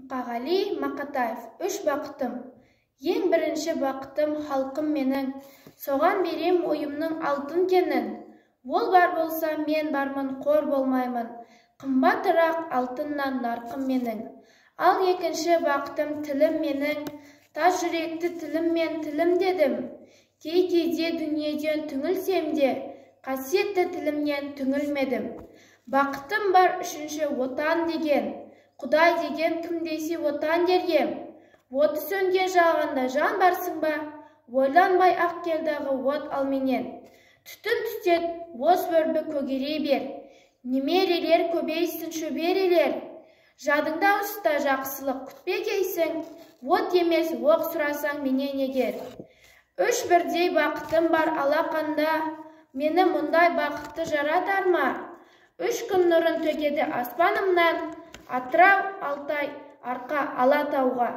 Мұқағали Мақатаев. Үш бақытым. Ең бірінші бақытым халқым менің, соған берем ойымның алтын кенін. Ол бар болса мен бармын, қор болмаймын, қымбатырақ алтыннан нарқым менің. Ал екінші бақытым тілім менің, тас жүректі тілім мен тілім дедім. Кей-кейде дүниеден түңілсем де, қасиетті тілімнен түңілмедім. Бақытым бар үшінші отан деген, Құдай деген кім десе отан дергем. Оты сөнген жалғанда жан барсың ба, ойланбай ақ келдағы от ал менен. Түтін түтет, ос өрбі көгерей бер, немерелер көбейсін шөберелер. Жадыңда ұста жақсылық күтпегейсің, от емес оқ сұрасаң менен егер. Үш бірдей бақытым бар алақанда, мені мұндай бақытты жаратар ма? Үш күн нұрын төгеді аспанымнан, Атырау, Алтай, Арқа, Алатауға.